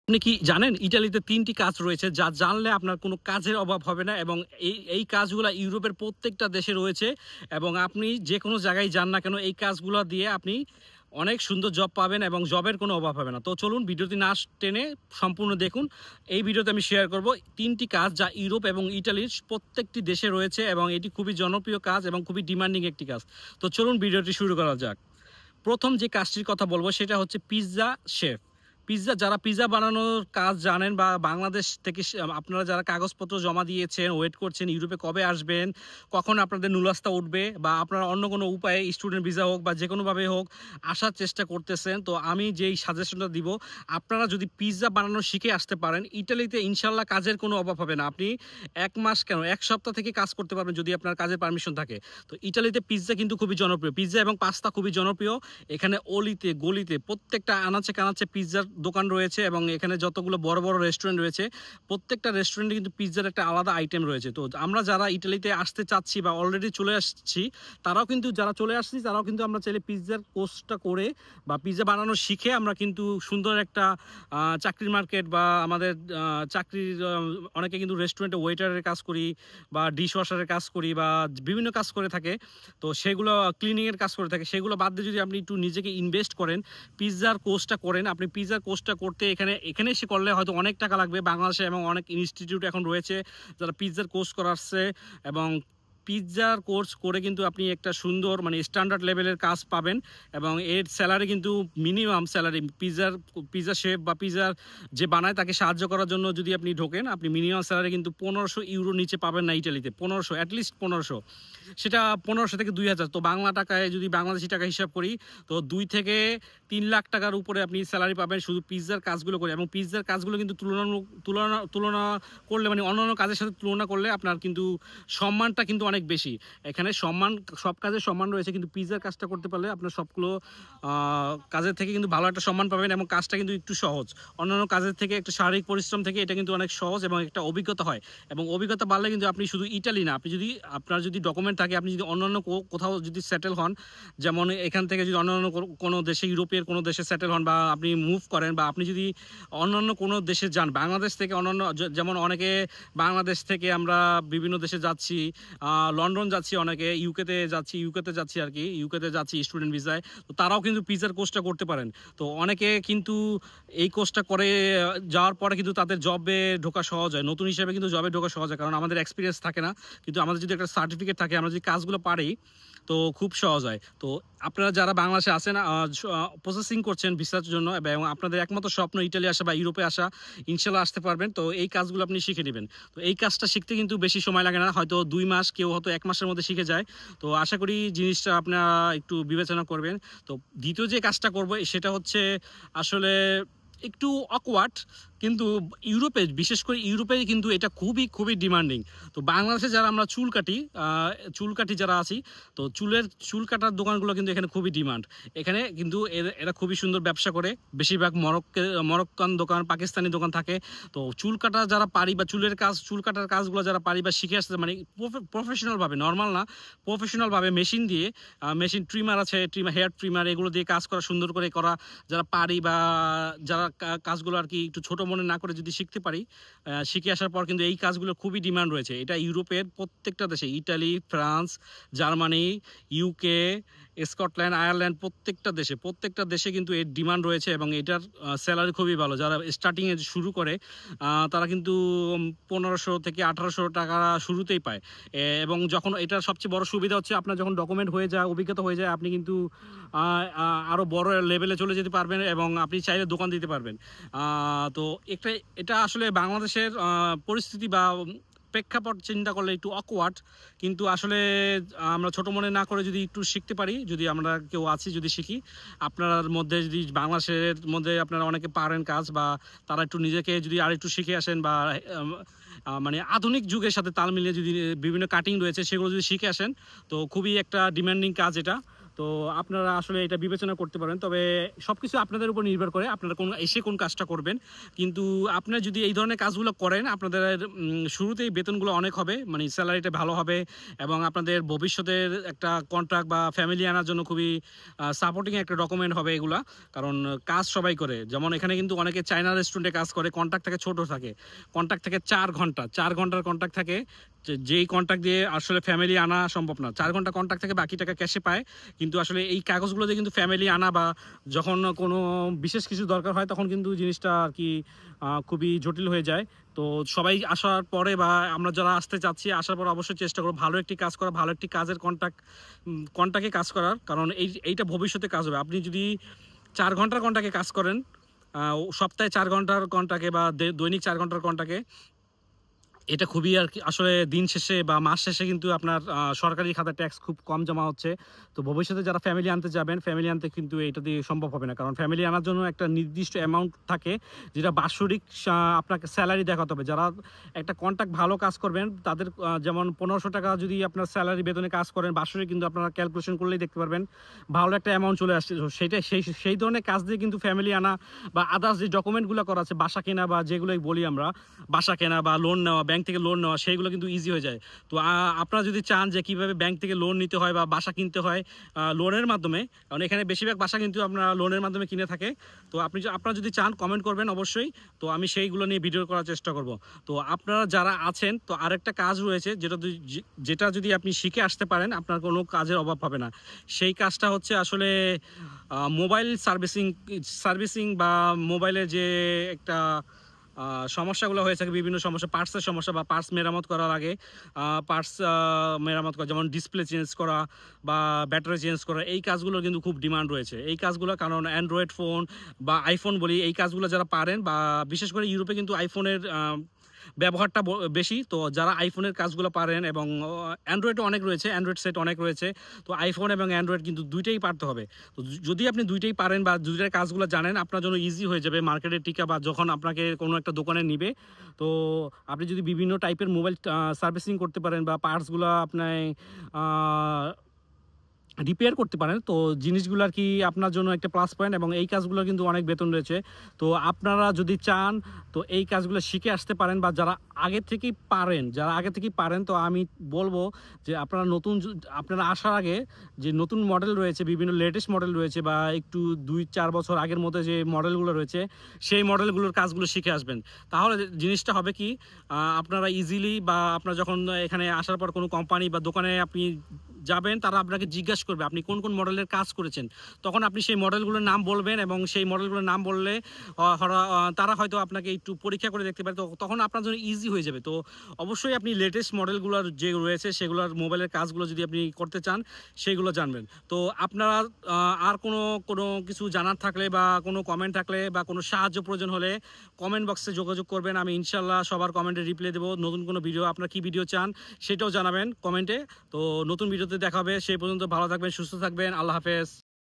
আপনি কি জানেন ইটালিতে ৩ টি কাজ রয়েছে যা জানলে আপনার কোনো কাজের অভাব হবে না এবং এই কাজগুলা ইউরোপের প্রত্যেকটা দেশে রয়েছে এবং আপনি যেকোনো জায়গায় যান না কেন এই কাজগুলা দিয়ে আপনি অনেক সুন্দর জব পাবেন এবং জবের কোনো অভাব হবে না। তো চলুন ভিডিওটি না টেনে সম্পূর্ণ দেখুন। এই ভিডিওতে আমি শেয়ার করব ৩টি কাজ যা ইউরোপ এবং ইটালির প্রত্যেকটি দেশে রয়েছে এবং এটি খুবই জনপ্রিয় কাজ এবং খুবই ডিমান্ডিং একটি কাজ। তো চলুন ভিডিওটি শুরু করা যাক। প্রথম যে কাজটির কথা বলবো সেটা হচ্ছে পিৎজা শেফ। যারা পিৎজা বানানোর কাজ জানেন বা বাংলাদেশ থেকে আপনারা যারা কাগজপত্র জমা দিয়েছেন, ওয়েট করছেন ইউরোপে কবে আসবেন, কখন আপনাদের নুলাস্তা উঠবে বা আপনারা অন্য কোনো উপায়ে স্টুডেন্ট ভিসা হোক বা যে কোনোভাবে হোক আসার চেষ্টা করতেছেন, তো আমি যেই সাজেশনটা দিব, আপনারা যদি পিৎজা বানানো শিখে আসতে পারেন ইটালিতে ইনশাল্লাহ কাজের কোনো অভাব হবে না। আপনি ১ মাস কেন ১ সপ্তাহ থেকে কাজ করতে পারবেন যদি আপনার কাজের পারমিশন থাকে। তো ইটালিতে পিৎজা কিন্তু খুবই জনপ্রিয়, পিৎজা এবং পাস্তা খুবই জনপ্রিয়। এখানে অলিতে গলিতে প্রত্যেকটা আনাচে কানাচে পিৎজার দোকান রয়েছে এবং এখানে যতগুলো বড় বড় রেস্টুরেন্ট রয়েছে প্রত্যেকটা রেস্টুরেন্টে কিন্তু পিৎজার একটা আলাদা আইটেম রয়েছে। তো আমরা যারা ইটালিতে আসতে চাচ্ছি বা অলরেডি চলে আসছি তারাও কিন্তু আমরা চাইলে পিৎজার কোর্সটা করে বা পিৎজা বানানো শিখে আমরা কিন্তু সুন্দর একটা চাকরির মার্কেট বা আমাদের চাকরির অনেকে কিন্তু রেস্টুরেন্টে ওয়েটারের কাজ করি বা ডিশ ওয়াশারের কাজ করি বা বিভিন্ন কাজ করে থাকে, তো সেগুলো ক্লিনিংয়ের কাজ করে থাকে, সেগুলো বাদ দিয়ে যদি আপনি একটু নিজেকে ইনভেস্ট করেন পিৎজার কোর্সটা করেন, আপনি পিৎজার কোর্সটা করতে এখানে এসে করলে হয়তো অনেক টাকা লাগবে বাংলাদেশে এবং অনেক ইনস্টিটিউট এখন রয়েছে যারা পিৎজার কোর্স করাচ্ছে এবং পিৎজার কোর্স করে কিন্তু আপনি একটা সুন্দর স্ট্যান্ডার্ড লেভেলের কাজ পাবেন এবং এর স্যালারি কিন্তু মিনিমাম স্যালারি পিৎজা শেফ বা পিৎজার যে বানায় তাকে সাহায্য করার জন্য যদি আপনি ঢোকেন আপনি মিনিমাম স্যালারি কিন্তু ১৫০০ ইউরো নিচে পাবেন না ইটালিতে। ১৫০০ অ্যাটলিস্ট ১৫০০, সেটা ১৫০০ থেকে ২০০০। তো বাংলা টাকায় যদি বাংলাদেশি টাকা হিসাব করি তো ২ থেকে ৩ লাখ টাকার উপরে আপনি স্যালারি পাবেন শুধু পিৎজার কাজগুলো করে এবং পিৎজার কাজগুলো কিন্তু তুলনা করলে অন্যান্য কাজের সাথে তুলনা করলে আপনার কিন্তু সম্মানটা কিন্তু অনেক বেশি। এখানে সব কাজে সম্মান রয়েছে কিন্তু পিৎজার কাজটা করতে পারলে আপনার সবগুলো কাজের থেকে কিন্তু ভালো একটা সম্মান পাবেন এবং কাজটা কিন্তু একটু সহজ। অন্যান্য কাজের থেকে একটা শারীরিক পরিশ্রম থেকে এটা কিন্তু অনেক সহজ এবং একটা অভিজ্ঞতা হয় এবং অভিজ্ঞতা বাড়লে কিন্তু আপনি শুধু ইটালি না, আপনার যদি ডকুমেন্ট থাকে, আপনি যদি অন্যান্য কোথাও যদি সেটেল হন, যেমন এখান থেকে যদি অন্যান্য কোনো দেশে ইউরোপের কোনো দেশে সেটেল হন বা আপনি মুভ করেন বা আপনি যদি অন্যান্য কোনো দেশে যান বাংলাদেশ থেকে অন্যান্য, যেমন অনেকে বাংলাদেশ থেকে আমরা বিভিন্ন দেশে যাচ্ছি, লন্ডন যাচ্ছি, অনেকে ইউকেতে যাচ্ছি আর কি, ইউকেতে যাচ্ছি স্টুডেন্ট ভিসায়, তো তারাও কিন্তু পিৎজার কোর্সটা করতে পারেন। তো অনেকে কিন্তু এই কোর্সটা করে যাওয়ার পরে কিন্তু তাদের জবে ঢোকা সহজ হয়, নতুন হিসেবে কিন্তু জবে ঢোকা সহজ হয় কারণ আমাদের এক্সপিরিয়েন্স থাকে না, কিন্তু আমাদের যদি একটা সার্টিফিকেট থাকে আমরা যদি কাজগুলো পারি তো খুব সহজ হয়। তো আপনারা যারা বাংলাদেশে আছেন প্রসেসিং করছেন ভিসার জন্য এবং আপনাদের একমাত্র স্বপ্ন ইটালি আসা বা ইউরোপে আসা, ইনশাল্লাহ আসতে পারবেন। তো এই কাজগুলো আপনি শিখে নেবেন। তো এই কাজটা শিখতে কিন্তু বেশি সময় লাগে না, হয়তো 2 মাস, কেউ হয়তো 1 মাসের মধ্যে শিখে যায়। তো আশা করি জিনিসটা আপনারা একটু বিবেচনা করবেন। তো দ্বিতীয় যে কাজটা করবো সেটা হচ্ছে আসলে একটু অকওয়ার্ড, কিন্তু বিশেষ করে ইউরোপে কিন্তু এটা খুবই খুবই ডিমান্ডিং। তো বাংলাদেশে যারা আমরা চুল কাটি যারা আছি, তো চুল কাটার দোকানগুলো কিন্তু এখানে খুবই ডিমান্ড। এখানে কিন্তু এরা খুবই সুন্দর ব্যবসা করে, বেশিরভাগ মরক্কান দোকান, পাকিস্তানি দোকান থাকে। তো চুল কাটা যারা পারি বা চুল কাটার কাজগুলো যারা পারি বা শিখে আসতে প্রফেশনালভাবে, নর্মাল না, প্রফেশনালভাবে মেশিন ট্রিমার আছে, হেয়ার ট্রিমার, এগুলো দিয়ে কাজ করা, সুন্দর করে করা যারা পারি বা যারা কাজগুলো আর কি একটু ছোট মনে না করে যদি শিখতে পারি, শিখে আসার পর কিন্তু এই কাজগুলো খুবই ডিমান্ড রয়েছে। এটা ইউরোপের প্রত্যেকটা দেশে, Italy, France, Germany, UK, Scotland, Ireland, প্রত্যেকটা দেশে কিন্তু এর ডিমান্ড রয়েছে এবং এটার স্যালারি খুবই ভালো। যারা স্টার্টিংয়ে শুরু করে তারা কিন্তু ১৫০০ থেকে ১৮০০ টাকা শুরুতেই পায় এবং যখন এটার সবচেয়ে বড় সুবিধা হচ্ছে আপনার যখন ডকুমেন্ট হয়ে যায়, অভিজ্ঞতা হয়ে যায়, আপনি কিন্তু আরও বড় লেভেলে চলে যেতে পারবেন এবং আপনি চাইলে দোকান দিতে পারবেন। তো এটা আসলে বাংলাদেশের পরিস্থিতি বা প্রেক্ষাপট চিন্তা করলে একটু অকওয়ার্ড, কিন্তু আসলে আমরা ছোট মনে না করে যদি একটু শিখতে পারি, যদি আমরা কেউ আছি যদি শিখি, আপনার মধ্যে যদি বাংলাদেশের মধ্যে আপনারা অনেকে পারেন কাজ বা তারা একটু নিজেকে যদি আর একটু শিখে আসেন বা আধুনিক যুগের সাথে তাল মিলিয়ে যদি বিভিন্ন কাটিং রয়েছে সেগুলো যদি শিখে আসেন, তো খুবই একটা ডিমান্ডিং কাজ এটা। তো আপনারা আসলে এটা বিবেচনা করতে পারেন। তবে সবকিছু আপনাদের উপর নির্ভর করে আপনারা কোন কাজটা করবেন। কিন্তু আপনারা যদি এই ধরনের কাজগুলো করেন আপনাদের শুরুতেই বেতনগুলো অনেক হবে, মানে স্যালারিটা ভালো হবে এবং আপনাদের ভবিষ্যতের একটা কন্ট্রাক্ট বা ফ্যামিলি আনার জন্য খুবই সাপোর্টিং একটা ডকুমেন্ট হবে এগুলা। কারণ কাজ সবাই করে, যেমন এখানে কিন্তু অনেকে চায়না রেস্টুরেন্টে কাজ করে, কন্ট্রাক্ট থাকে ছোট থাকে, কন্ট্রাক্ট থাকে 4 ঘন্টার কন্ট্রাক্ট থাকে, যেই কন্ট্রাক্ট দিয়ে আসলে ফ্যামিলি আনা সম্ভব না। 4 ঘন্টা কন্ট্রাক্ট থেকে বাকি টাকা ক্যাশে পায়, কিন্তু আসলে এই কাগজগুলো দিয়ে কিন্তু ফ্যামিলি আনা বা যখন কোনো বিশেষ কিছু দরকার হয় তখন কিন্তু জিনিসটা আর কি খুবই জটিল হয়ে যায়। তো সবাই আসার পরে বা আমরা যারা আসতে চাচ্ছি আসার পর অবশ্যই চেষ্টা করবো ভালো একটি কাজ করা, ভালো একটি কাজের কন্ট্রাক্টে কাজ করার, কারণ এইটা ভবিষ্যতে কাজ হবে। আপনি যদি 4 ঘন্টার কন্ট্রাক্টে কাজ করেন, সপ্তাহে 4 ঘন্টার কন্ট্রাক্টে বা দৈনিক 4 ঘন্টার কন্ট্রাক্টে, এটা খুবই আর কি আসলে দিন শেষে বা মাস শেষে কিন্তু আপনার সরকারি খাতা ট্যাক্স খুব কম জমা হচ্ছে। তো ভবিষ্যতে যারা ফ্যামিলি আনতে যাবেন, ফ্যামিলি আনতে কিন্তু এটা দিয়ে সম্ভব হবে না, কারণ ফ্যামিলি আনার জন্য একটা নির্দিষ্ট অ্যামাউন্ট থাকে যেটা বাৎসরিক আপনাকে স্যালারি দেখাতে হবে। যারা একটা কন্ট্রাক্ট ভালো কাজ করবেন তাদের যেমন 1500 টাকা যদি আপনার স্যালারি বেতনে কাজ করেন বাৎসরিক, কিন্তু আপনারা ক্যালকুলেশন করলেই দেখতে পারবেন ভালো একটা অ্যামাউন্ট চলে আসছে। সেটা সেই ধরনের কাজ দিয়ে কিন্তু ফ্যামিলি আনা বা আদার্স যে ডকুমেন্টগুলো করা আছে, বাসা কেনা বা যেগুলোই বলি আমরা, বাসা কেনা বা লোন নেওয়া, ব্যাংক থেকে লোন নেওয়া, সেইগুলো কিন্তু ইজি হয়ে যায়। তো আপনারা যদি চান যে কিভাবে ব্যাংক থেকে লোন নিতে হয় বা বাসা কিনতে হয় লোনের মাধ্যমে, কারণ এখানে বেশিরভাগ বাসা কিন্তু আপনারা লোনের মাধ্যমে কিনে থাকে। তো আপনারা যদি চান কমেন্ট করবেন অবশ্যই, তো আমি সেইগুলো নিয়ে ভিডিও করার চেষ্টা করব। তো আপনারা যারা আছেন, তো আরেকটা কাজ রয়েছে যেটা যদি আপনি শিখে আসতে পারেন আপনার কোনো কাজের অভাব হবে না। সেই কাজটা হচ্ছে আসলে মোবাইল সার্ভিসিং বা মোবাইলের যে একটা সমস্যাগুলো হয়ে থাকে, বিভিন্ন সমস্যা, পার্টসের সমস্যা বা পার্টস মেরামত করার আগে পার্টস মেরামত করা, যেমন ডিসপ্লে চেঞ্জ করা বা ব্যাটারি চেঞ্জ করা, এই কাজগুলোর কিন্তু খুব ডিমান্ড রয়েছে। এই কাজগুলো কারণ অ্যান্ড্রয়েড ফোন বা আইফোন বলি, এই কাজগুলো যারা পারেন, বা বিশেষ করে ইউরোপে কিন্তু আইফোনের ব্যবহারটা বেশি। তো যারা আইফোনের কাজগুলো পারেন, এবং অ্যান্ড্রয়েডও অনেক রয়েছে, অ্যান্ড্রয়েড সেট অনেক রয়েছে, তো আইফোন এবং অ্যান্ড্রয়েড কিন্তু দুইটাই পারতে হবে। তো যদি আপনি দুইটাই পারেন বা দুইটার কাজগুলো জানেন, আপনার জন্য ইজি হয়ে যাবে মার্কেটে টিকা, বা যখন আপনাকে কোনো একটা দোকানে নিবে। তো আপনি যদি বিভিন্ন টাইপের মোবাইল সার্ভিসিং করতে পারেন বা পার্টসগুলো আপনার রিপেয়ার করতে পারেন, তো জিনিসগুলো আর কি আপনার জন্য একটা প্লাস পয়েন্ট, এবং এই কাজগুলো কিন্তু অনেক বেতন রয়েছে। তো আপনারা যদি চান তো এই কাজগুলো শিখে আসতে পারেন, বা যারা আগে থেকেই পারেন, তো আমি বলবো যে আপনারা আসার আগে যে নতুন মডেল রয়েছে, বিভিন্ন লেটেস্ট মডেল রয়েছে, বা একটু 2-4 বছর আগের মধ্যে যে মডেলগুলো রয়েছে সেই মডেলগুলোর কাজগুলো শিখে আসবেন। তাহলে জিনিসটা হবে কি, আপনারা ইজিলি, বা আপনারা যখন এখানে আসার পর কোনো কোম্পানি বা দোকানে আপনি যাবেন, তারা আপনাকে জিজ্ঞাসা করবে আপনি কোন কোন মডেলের কাজ করেছেন। তখন আপনি সেই মডেলগুলোর নাম বলবেন, এবং সেই মডেলগুলোর নাম বললে তারা হয়তো আপনাকে একটু পরীক্ষা করে দেখতে পারে, তো তখন আপনার জন্য ইজি হয়ে যাবে। তো অবশ্যই আপনি লেটেস্ট মডেলগুলোর যে রয়েছে সেগুলোর মোবাইলের কাজগুলো যদি আপনি করতে চান সেগুলো জানবেন। তো আপনারা আর কোনো কিছু জানার থাকলে বা কোনো কমেন্ট থাকলে বা কোনো সাহায্য প্রয়োজন হলে কমেন্ট বক্সে যোগাযোগ করবেন, আমি ইনশাল্লাহ সবার কমেন্টে রিপ্লাই দেবো। নতুন কোনো ভিডিও, আপনারা কি ভিডিও চান সেটাও জানাবেন কমেন্টে। তো নতুন ভিডিওতে দেখা হবে, সেই পর্যন্ত ভালো থাকবেন, সুস্থ থাকবেন, আল্লাহ হাফেজ।